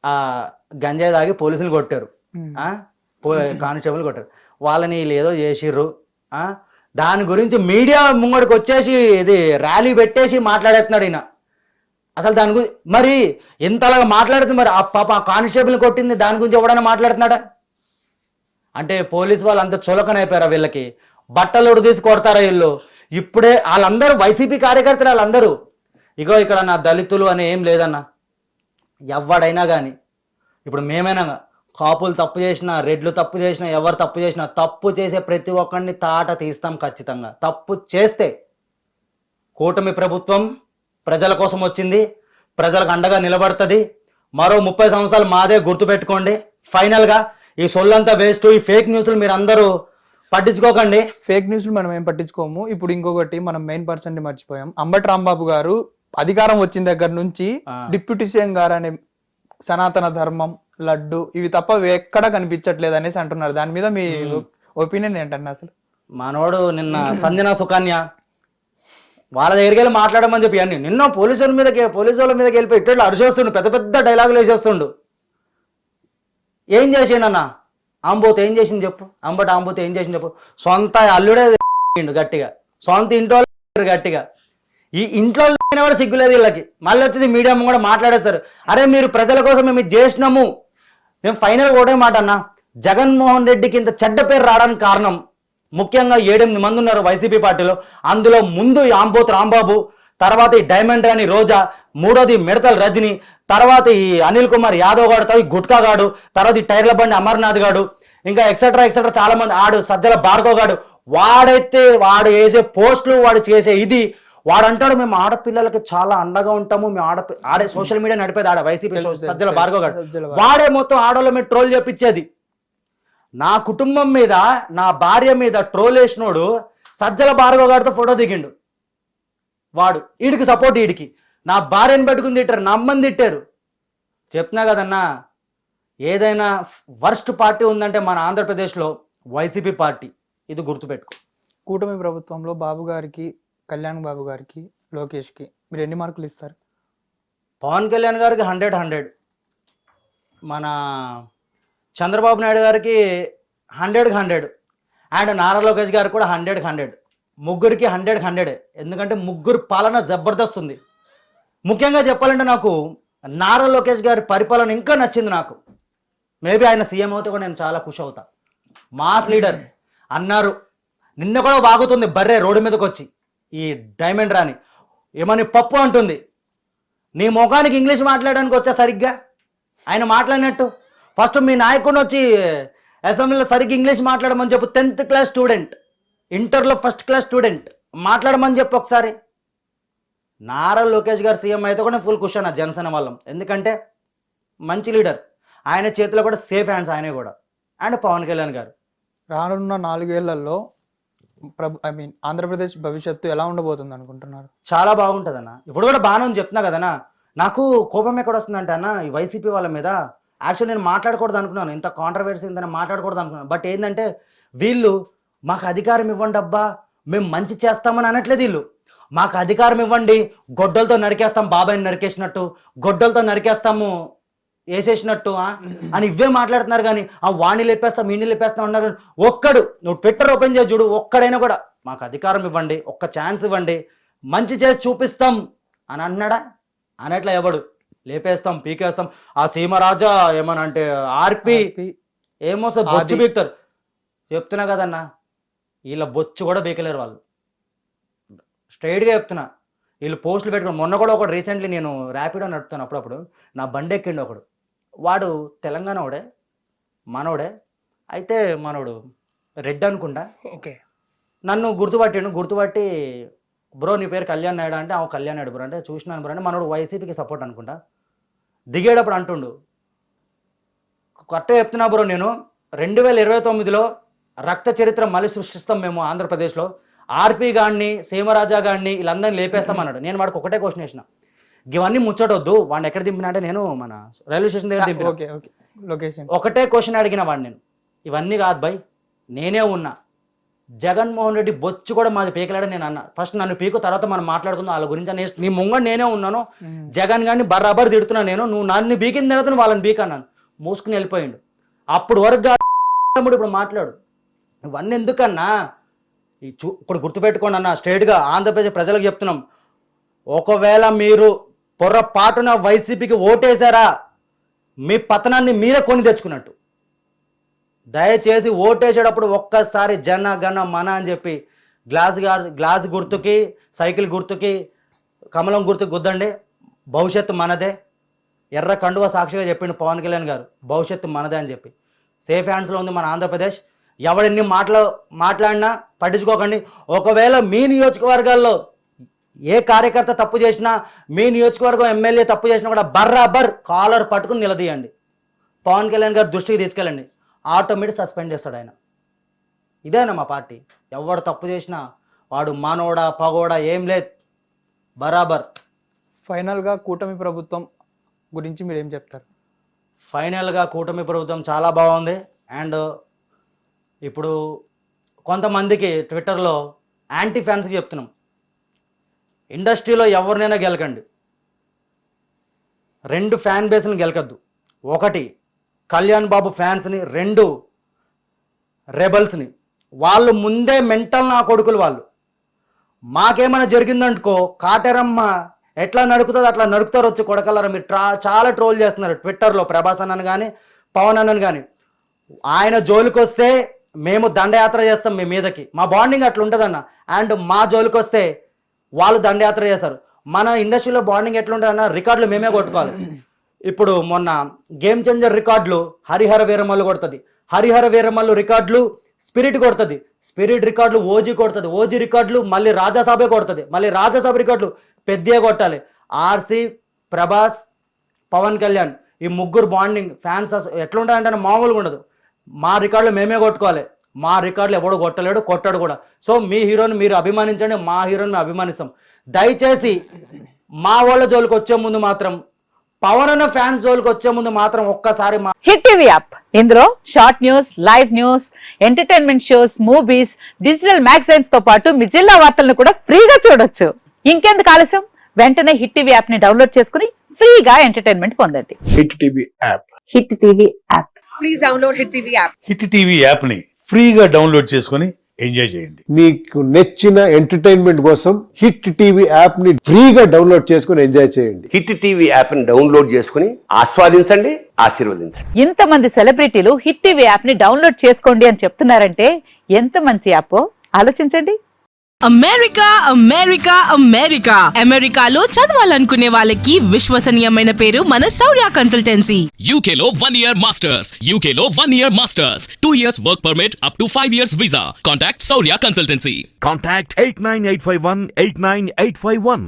ఆ గంజాయి తాగి పోలీసులు కొట్టారు, కానిస్టేబుల్ కొట్టారు, వాళ్ళని ఏదో చేసిర్రు. దాని గురించి మీడియా ముంగడికి వచ్చేసి ఇది ర్యాలీ పెట్టేసి మాట్లాడేస్తున్నాడు ఈయన. అసలు దాని గురించి మరి ఇంతలాగా మాట్లాడుతుంది, మరి ఆ పాప కానిస్టేబుల్ని కొట్టింది దాని గురించి ఎవడైనా మాట్లాడుతున్నాడా? అంటే పోలీసు వాళ్ళు అంత చులకనైపోయారా వీళ్ళకి? బట్టలు ఉడదీసి కొడతారా వీళ్ళు? ఇప్పుడే వాళ్ళందరూ వైసీపీ కార్యకర్తలు, వాళ్ళందరూ ఇగో ఇక్కడ నా దళితులు అని ఏం లేదన్నా, ఎవడైనా కానీ ఇప్పుడు మేమైనా కాపులు తప్పు చేసినా, రెడ్లు తప్పు చేసినా, ఎవరు తప్పు చేసినా, తప్పు చేసే ప్రతి ఒక్కరిని తాట తీస్తాం ఖచ్చితంగా. తప్పు చేస్తే కూటమి ప్రభుత్వం ప్రజల కోసం వచ్చింది, ప్రజలకు అండగా నిలబడుతుంది. మరో 30 సంవత్సరాలు మాదే, గుర్తుపెట్టుకోండి. ఫైనల్గా ఈ సొల్లంతా వేస్ట్, ఈ ఫేక్ న్యూస్లు మీరు అందరూ పట్టించుకోకండి. ఫేక్ న్యూస్లు మనం ఏం పట్టించుకోము. ఇప్పుడు ఇంకొకటి మనం మెయిన్ పర్సన్ ని మర్చిపోయాం. అంబటి రాంబాబు గారు అధికారం వచ్చిన దగ్గర నుంచి డిప్యూటీ సీఎం గారు అనే సనాతన ధర్మం, లడ్డు ఇవి తప్ప ఎక్కడ కనిపించట్లేదు అనేసి అంటున్నారు. దాని మీద మీ ఒపీనియన్ ఏంటన్నా? అసలు మనోడు నిన్న సంజన సుకన్య వాళ్ళ దగ్గరికి వెళ్ళి మాట్లాడమని చెప్పి అన్ని నిన్న పోలీసు వాళ్ళ మీదకి వెళ్ళిపోయి ఇట్లా అరిచేస్తుండు, పెద్ద పెద్ద డైలాగులు వేసేస్తుండు. ఏం చేసిండన్నా? ఆంబోత్ ఏం చేసింది చెప్పు? ఆంబోత్ ఏం చేసింది చెప్పు? సొంత అల్లుడే గట్టిగా, సొంత ఇంట్లో గట్టిగా, ఈ ఇంట్లో కూడా సిగ్గులేదు వీళ్ళకి. మళ్ళీ వచ్చేసి మీడియా కూడా మాట్లాడేస్తారు. అరే మీరు ప్రజల కోసం మేము ఇది చేసినాము. మేము ఫైనల్ ఒకటే మాట అన్నా, జగన్మోహన్ రెడ్డికి ఇంత చెడ్డ పేరు రావడానికి కారణం ముఖ్యంగా 7-8 మంది ఉన్నారు వైసీపీ పార్టీలో. అందులో ముందు ఆంబోత్ రాంబాబు, తర్వాత ఈ డైమండ్ రాణి రోజా, మూడోది మిడతల రజని, తర్వాత ఈ అనిల్ కుమార్ యాదవ్ గాడు, తర్వాత గుట్కా గాడు, తర్వాత ఈ టైర్ల బండి అమర్నాథ్ గాడు, ఇంకా ఎక్సెట్రా చాలా మంది. ఆడు సజ్జల భార్గవ్ గాడు, వాడు వేసే పోస్టులు, వాడు చేసే ఇది, వాడు అంటాడు మేము ఆడపిల్లలకి చాలా అండగా ఉంటాము, మేము ఆడే సోషల్ మీడియా నడిపేది ఆడ వైసీపీ సజ్జల భార్గవ్ గాడు. వాడే మొత్తం ఆడవాళ్ళ మీద ట్రోల్ చేపించేది. నా కుటుంబం మీద, నా భార్య మీద ట్రోల్ వేసినోడు సజ్జల భార్గవ్ గారితో ఫోటో దిగిండు. వాడు ఈడికి సపోర్ట్, ఈడికి నా భార్యను పెట్టుకుని తిట్టారు, నా అమ్మని తిట్టారు. చెప్తున్నా కదన్నా, ఏదైనా వర్స్ట్ పార్టీ ఉందంటే మన ఆంధ్రప్రదేశ్లో వైసీపీ పార్టీ. ఇది గుర్తుపెట్టుకో. కూటమి ప్రభుత్వంలో బాబు గారికి, కళ్యాణ్ బాబు గారికి, లోకేష్కి మీరు ఎన్ని మార్కులు ఇస్తారు? పవన్ కళ్యాణ్ గారికి 100, మన చంద్రబాబు నాయుడు గారికి 100 అండ్ నారా లోకేష్ గారికి కూడా 100. ముగ్గురికి 100. ఎందుకంటే ముగ్గురు పాలన జబర్దస్త్ ఉంది. ముఖ్యంగా చెప్పాలంటే నాకు నారా లోకేష్ గారి పరిపాలన ఇంకా నచ్చింది నాకు. మేబీ ఆయన సీఎం అవుతే కూడా నేను చాలా ఖుషి అవుతా. మాస్ లీడర్ అన్నారు. నిన్న కూడా బాగుతుంది బర్రే రోడ్డు మీదకి వచ్చి ఈ డైమండ్ రాని ఏమని పప్పు అంటుంది. నీ ముఖానికి ఇంగ్లీష్ మాట్లాడడానికి వచ్చా సరిగ్గా ఆయన మాట్లాడినట్టు? ఫస్ట్ మీ నాయకుడిని వచ్చి అసెంబ్లీలో సరిగ్గా ఇంగ్లీష్ మాట్లాడమని చెప్పు. 10th క్లాస్ స్టూడెంట్, ఇంటర్లో 1st క్లాస్ స్టూడెంట్ మాట్లాడమని చెప్పు ఒకసారి. నారా లోకేష్ గారు సీఎం అయితే కూడా ఫుల్ ఖుషి అన్న జనసేన వాళ్ళం. ఎందుకంటే మంచి లీడర్, ఆయన చేతిలో కూడా సేఫ్ హ్యాండ్స్ ఆయనే కూడా. అండ్ పవన్ కళ్యాణ్ గారు రానున్న 4 ఏళ్లలో ఆంధ్రప్రదేశ్ భవిష్యత్తు ఎలా ఉండబోతుంది అనుకుంటున్నారు? చాలా బాగుంటుంది అన్న. ఇప్పుడు కూడా బాగానే ఉంది చెప్తున్నా కదన్నా. నాకు కోపం ఎక్కడ వస్తుందంటే అన్న, ఈ వైసీపీ వాళ్ళ మీద యాక్చువల్ నేను మాట్లాడకూడదు అనుకున్నాను, ఇంత కాంట్రవర్సీ ఇంత మాట్లాడకూడదు అనుకున్నాను. బట్ ఏంటంటే వీళ్ళు మాకు అధికారం ఇవ్వండి అబ్బా, మేము మంచి చేస్తామని అనట్లేదు. వీళ్ళు మాకు అధికారం ఇవ్వండి, గొడ్డలతో నరికేస్తాం, బాబాయిని నరికేసినట్టు, గొడ్డలతో నరికేస్తాము వేసేసినట్టు అని ఇవే మాట్లాడుతున్నారు. కానీ ఆ వాణి లేపేస్తాం, ఈయన్ని లేపేస్తాం అన్నారు. ఒక్కడు నువ్వు ట్విట్టర్ ఓపెన్ చేసి చూడు, ఒక్కడైనా కూడా మాకు అధికారం ఇవ్వండి, ఒక్క ఛాన్స్ ఇవ్వండి, మంచి చేసి చూపిస్తాం అని అన్నాడా? అనట్లా ఎవడు. లేపేస్తాం, పీకేస్తాం. ఆ సీమరాజా ఏమన్నా అంటే ఆర్పి ఏమో సార్ బొచ్చు బీకుతారు. చెప్తున్నా కదన్నా, వీళ్ళ బొచ్చు కూడా బీకలేరు వాళ్ళు. స్ట్రైట్గా చెప్తున్నా. వీళ్ళు పోస్టులు పెట్టుకుని మొన్న కూడా ఒకడు రీసెంట్లీ నేను ర్యాపిడో నడుపుతాను అప్పుడప్పుడు, నా బండి ఎక్కిండు ఒకడు. వాడు తెలంగాణ వాడే, మనోడే. అయితే మనోడు రెడ్ అనుకుంటా. ఓకే. నన్ను గుర్తుపట్టి బ్రో నీ పేరు కళ్యాణ్ నాయుడు అంటే, కళ్యాణ్ నాయుడు బ్రో అంటే చూసినాను బ్రో అంటే, మనోడు వైసీపీకి సపోర్ట్ అనుకుంటా. దిగేటప్పుడు అంటుండు, కరెక్ట్గా చెప్తున్నా బ్రో, నేను 2029లో రక్త చరిత్ర మళ్ళీ సృష్టిస్తాం మేము ఆంధ్రప్రదేశ్లో, ఆర్పి గాడిని, సీమరాజా గాడిని వీళ్ళందరినీ లేపేస్తాం అన్నాడు. నేను వాడికి ఒకటే క్వశ్చన్ వేసిన, ఇవన్నీ ముచ్చటొద్దు, వాడిని ఎక్కడ దింపినా అంటే నేను మన రైల్వే స్టేషన్ దగ్గర దింపిన. ఒకటే క్వశ్చన్ అడిగిన వాడిని నేను, ఇవన్నీ కాదు భయ్, నేనే ఉన్నా, జగన్మోహన్ రెడ్డి బొచ్చు కూడా మాది పీకలాడని నేను అన్నా. ఫస్ట్ నన్ను పీకు, తర్వాత మనం మాట్లాడుకుందాం వాళ్ళ గురించి అని. నీ ముంగ నేనే ఉన్నాను, జగన్ గారిని బరాబర్ తిడుతున్నా నేను. నువ్వు నన్ను బీకిన తర్వాత నువ్వు వాళ్ళని బీక్ అన్నాను. మూసుకుని వెళ్ళిపోయిండు. అప్పుడు వరకు ఇప్పుడు మాట్లాడు. ఇవన్నీ ఎందుకన్నా? ఇప్పుడు గుర్తుపెట్టుకోండి అన్న, స్ట్రైట్గా ఆంధ్రప్రదేశ్ ప్రజలకు చెప్తున్నాం, ఒకవేళ మీరు పొరపాటున వైసీపీకి ఓటేశారా మీ పతనాన్ని మీరే కొని తెచ్చుకున్నట్టు. దయచేసి ఓటేసేటప్పుడు ఒక్కసారి జన గణ మన అని చెప్పి గ్లాస్ గుర్తుకి, సైకిల్ గుర్తుకి, కమలం గుర్తుకి గుద్దండి. భవిష్యత్తు మనదే. ఎర్ర కండువ సాక్షిగా చెప్పిండు పవన్ కళ్యాణ్ గారు, భవిష్యత్తు మనదే అని చెప్పి. సేఫ్ హ్యాండ్స్లో ఉంది మన ఆంధ్రప్రదేశ్. ఎవడెన్ని మాట్లాడినా పట్టించుకోకండి. ఒకవేళ మీ నియోజకవర్గాల్లో ఏ కార్యకర్త తప్పు చేసినా, మీ నియోజకవర్గం ఎమ్మెల్యే తప్పు చేసినా కూడా బర్రాబర్ కాలర్ పట్టుకుని నిలదీయండి. పవన్ కళ్యాణ్ గారి దృష్టికి తీసుకెళ్ళండి. ఆటోమేటిక్ సస్పెండ్ చేస్తాడు ఆయన. ఇదేనా మా పార్టీ? ఎవడు తప్పు చేసినా వాడు మానోడా పగోడా ఏం లేదు, బరాబర్. ఫైనల్గా కూటమి ప్రభుత్వం గురించి మీరు ఏం చెప్తారు? ఫైనల్గా కూటమి ప్రభుత్వం చాలా బాగుంది. అండ్ ఇప్పుడు కొంతమందికి ట్విట్టర్లో యాంటీ ఫ్యాన్స్కి చెప్తున్నాం, ఇండస్ట్రీలో ఎవరినైనా గెలకండి, 2 ఫ్యాన్ బేస్ని గెలకద్దు. 1 కళ్యాణ్ బాబు ఫ్యాన్స్ని, 2 రెబల్స్ని. వాళ్ళు ముందే మెంటల్ నా కొడుకులు వాళ్ళు. మాకేమైనా జరిగిందనుకో కాటేరమ్మ ఎట్లా నరుకుతుందో అట్లా నరుకుతారు వచ్చి కొడకలరా. మీరు చాలా ట్రోల్ చేస్తున్నారు ట్విట్టర్లో ప్రభాస్ అన్నను కానీ పవన్ అన్నను కానీ. ఆయన జోలికి వస్తే మేము దండయాత్ర చేస్తాం మీ మీదకి. మా బాండింగ్ అట్లా ఉంటుందన్న. అండ్ మా జోలికి వస్తే వాళ్ళు దండయాత్ర చేస్తారు. మన ఇండస్ట్రీలో బాండింగ్ ఎట్లుంటుందన్న, రికార్డులు మేమే కొట్టుకోవాలి. ఇప్పుడు మొన్న గేమ్ చేంజర్ రికార్డులు హరిహర వీరమల్లు కొడుతుంది, హరిహర వీరమల్లు రికార్డులు స్పిరిట్ కొడుతుంది, స్పిరిట్ రికార్డులు ఓజీ కొడుతుంది, ఓజీ రికార్డులు మళ్ళీ రాజాసాబే కొడుతుంది, మళ్ళీ రాజాసాబ్ రికార్డులు పెద్దే కొట్టాలి. ఆర్సీ, ప్రభాస్, పవన్ కళ్యాణ్ ఈ ముగ్గురు బాండింగ్ ఫ్యాన్స్ ఎట్లుంటాయంటే మామూలుగా ఉండదు. మా రికార్డులు మేమే కొట్టుకోవాలి. మా రికార్డులు ఎవడు కొట్టలేడు, కొట్టాడు కూడా. సో మీ హీరోని మీరు అభిమానించండి, మా హీరోని మేము అభిమానిస్తాం. దయచేసి మా వాళ్ళ జోలికి వచ్చే ముందు మాత్రం, పవన్ అన్న ఫ్యాన్స్ జోలికి వచ్చే ముందు మాత్రం ఒక్కసారి హిట్ టీవీ యాప్, ఇందులో short news, live news, entertainment shows, movies, digital magazines తో పాటు మీ జిల్లా వార్తలను కూడా ఫ్రీగా చూడొచ్చు. ఇంకెందుకు ఆలస్యం, వెంటనే హిట్ టీవీ యాప్ ని డౌన్లోడ్ చేసుకుని ఫ్రీగా ఎంటర్టైన్మెంట్ పొందండి. Hit TV app, hit TV app, please download hit TV app. Hit TV app ని ఫ్రీగా డౌన్లోడ్ చేసుకుని ఎంజాయ్ చేయండి. మీకు నచ్చిన ఎంటర్టైన్మెంట్ కోసం హిట్ టీవీ యాప్ ని ఫ్రీగా డౌన్లోడ్ చేసుకుని ఎంజాయ్ చేయండి. హిట్ టీవీ యాప్ ని డౌన్లోడ్ చేసుకుని ఆస్వాదించండి, ఆశీర్వదించండి. ఇంతమంది సెలబ్రిటీలు హిట్ టీవీ యాప్ ని డౌన్లోడ్ చేసుకోండి అని చెప్తున్నారంటే ఎంత మంచి యాప్ ఆలోచించండి. అమెరికా అమెరికా అమెరికా అమెరికాలో చదవాలనుకునే వాళ్ళకి విశ్వసనీయమైన పేరు మన శౌర్య కన్సల్టెన్సీ. UK లో 1 year masters, UK లో 1 year masters, 2 years work permit up to 5 years visa. Contact Saurya Consultancy. Contact 89851 89851.